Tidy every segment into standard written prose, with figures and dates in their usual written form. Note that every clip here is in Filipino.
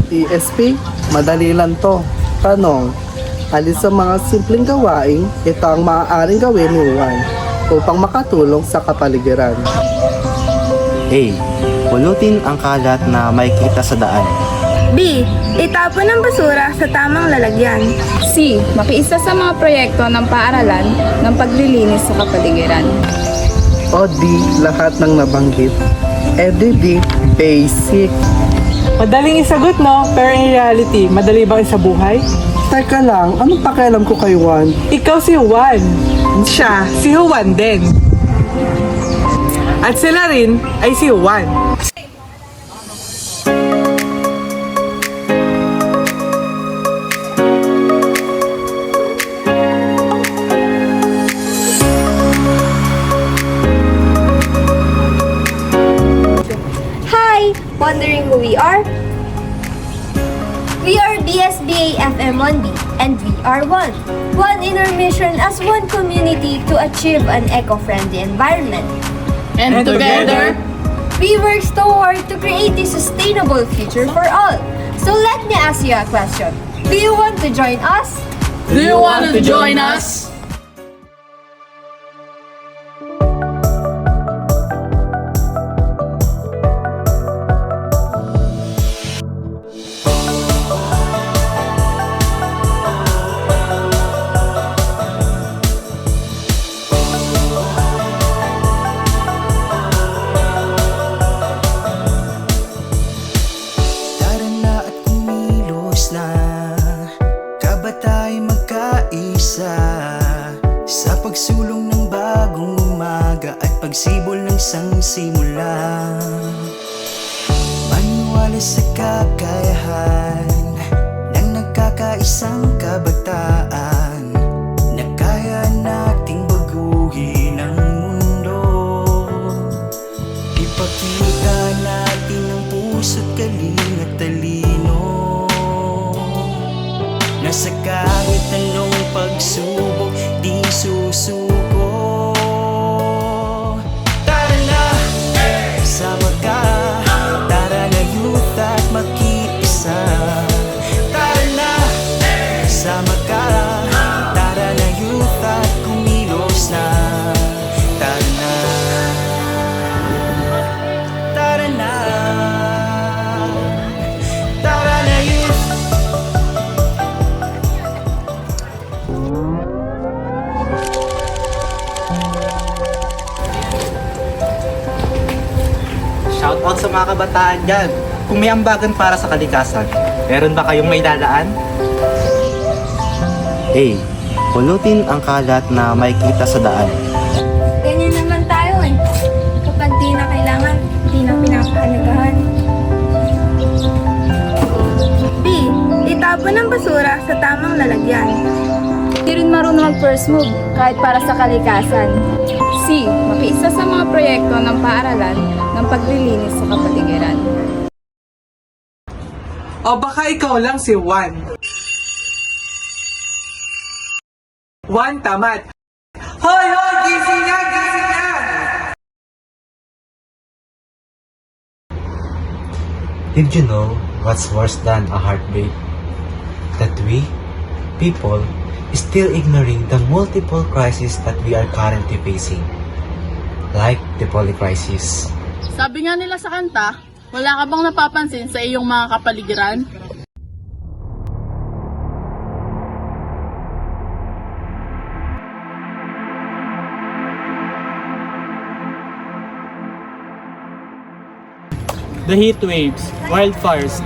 ESP, madali lang to. Tanong, alin sa mga simpleng gawain ito ang maaaring gawin ni Juan upang makatulong sa kapaligiran? A. Pulutin ang kalat na makikita sa daan. B. Itapon ang basura sa tamang lalagyan. C. Makiisa sa mga proyekto ng paaralan ng paglilinis sa kapaligiran. O D. Lahat ng nabanggit. D. Basic. Madaling isagot, no? Pero in reality, madali bang isabuhay? Teka lang, anong pakialam ko kay Juan? Ikaw si Juan. Siya, si Juan din. At sila rin ay si Juan. Hi! Wondering who we are? We are DSBA FM1B and we are one. One in our mission as one community to achieve an eco-friendly environment. And together, We work toward to create a sustainable future for all. So let me ask you a question. Do you want to join us? do you want to join us? Tara na at kumilos na, kabatay magkaisa, sa pagsulong ng bagong umaga at pagsibol ng isang simula. Maniwala sa kakayahan ng nagkakaisang kabataan, na kaya nating baguhin ang mundo. Ipakita natin ang puso't galing at talino, na sa kahit anong pagsubok di susuko. Tara na, sama ka, tara na youth at makiisa. Tara na, sama ka, tara na youth at kumilos na. Tara na, tara na, tara na youth. Shoutout sa mga kabataan dyan. Kung may ambagan para sa kalikasan, meron ba kayong may dadaan? A. Pulutin ang kalat na makikita sa daan. Ganyan naman tayo eh. Kapag di na kailangan, di na pinapahalagahan. B. Itapon ang basura sa tamang lalagyan. Di rin marunong mag-first move kahit para sa kalikasan. C. Makiisa sa mga proyekto ng paaralan ng paglilinis sa kapaligiran. O baka ikaw lang si Juan. Juan, tamad. Hoy, hoy! Gising na! Gising na! Did you know what's worse than a heartbreak? That we, people, still ignoring the multiple crises that we are currently facing. Like the poly crisis. Sabi nga nila sa kanta, wala ka bang napapansin sa iyong mga kapaligiran? The heat waves, wildfires,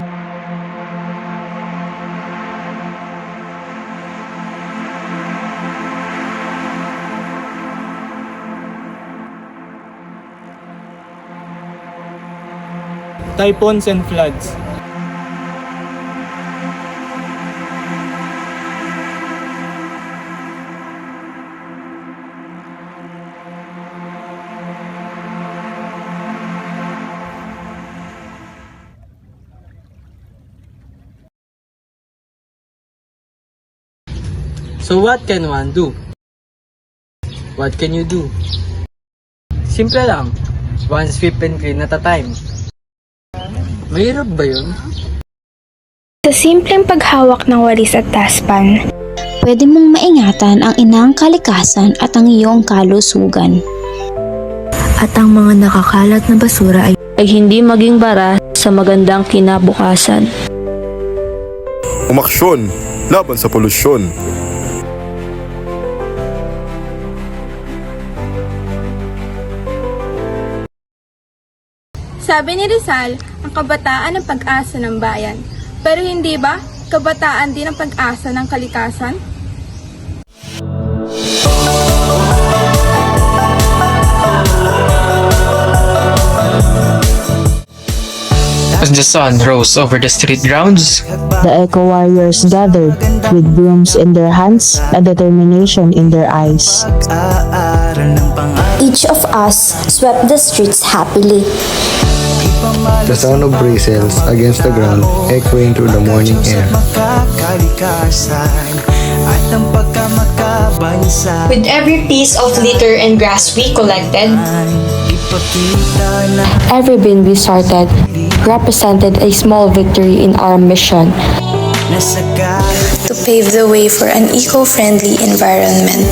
typhoons and floods. So what can one do? What can you do? Simple lang. One sweep and clean at a time. Mahirap ba yun? Sa simpleng paghawak ng walis at taspan, Pwede mong maingatan ang inang kalikasan at ang iyong kalusugan. At ang mga nakakalat na basura Ay hindi maging bara sa magandang kinabukasan. Umaksyon laban sa polusyon. sabi ni Rizal, ang kabataan ang pag-asa ng bayan. Pero hindi ba, kabataan din ang pag-asa ng kalikasan? As the sun rose over the street grounds, The Eco Warriors gathered with brooms in their hands and determination in their eyes. Each of us swept the streets happily. The sound of bristles against the ground echoing through the morning air. With every piece of litter and grass we collected, Every bin we sorted represented a small victory in our mission to pave the way for an eco-friendly environment.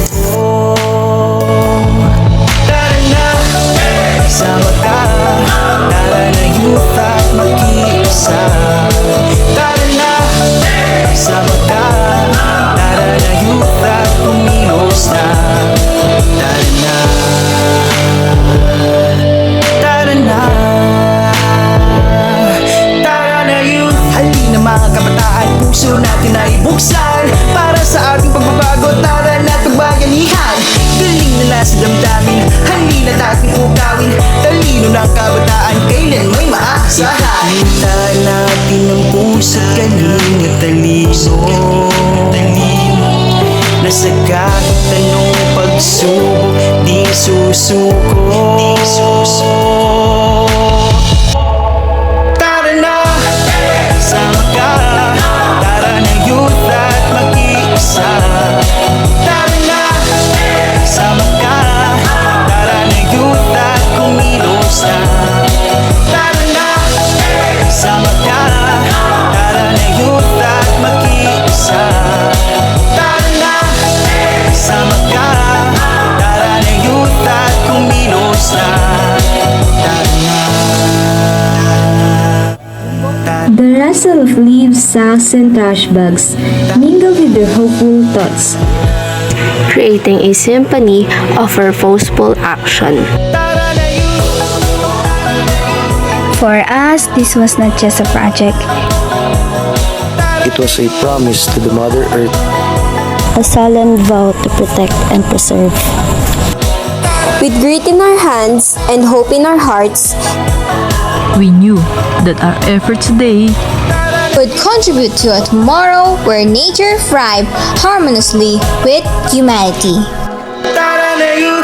Puso natin ay buksan para sa ating pagbabago. Tara na pagbayanihan, galing na nasa damdamin, halina natin ukawin. Talino ng kabataan, kailan may maaasahan. Kita natin ang puso't galing at talino, nasa kahit anong pagsubok, di susuko. Tara na, sama ka. Tara na youth at mag-iisa. Tara na, sama ka. Tara na youth at kumilos na. Tara na, sama ka. Tara na youth at mag-iisa. Tara na, sama ka. Tara na youth at kumilos na. Tara na. The rustle of leaves, sacks, and trash bags mingle with their hopeful thoughts, creating a symphony of purposeful action. For us, this was not just a project. It was a promise to the Mother Earth. A solemn vow to protect and preserve. With grit in our hands and hope in our hearts, We knew that our efforts today would contribute to a tomorrow where nature thrives harmoniously with humanity. Tara na youth.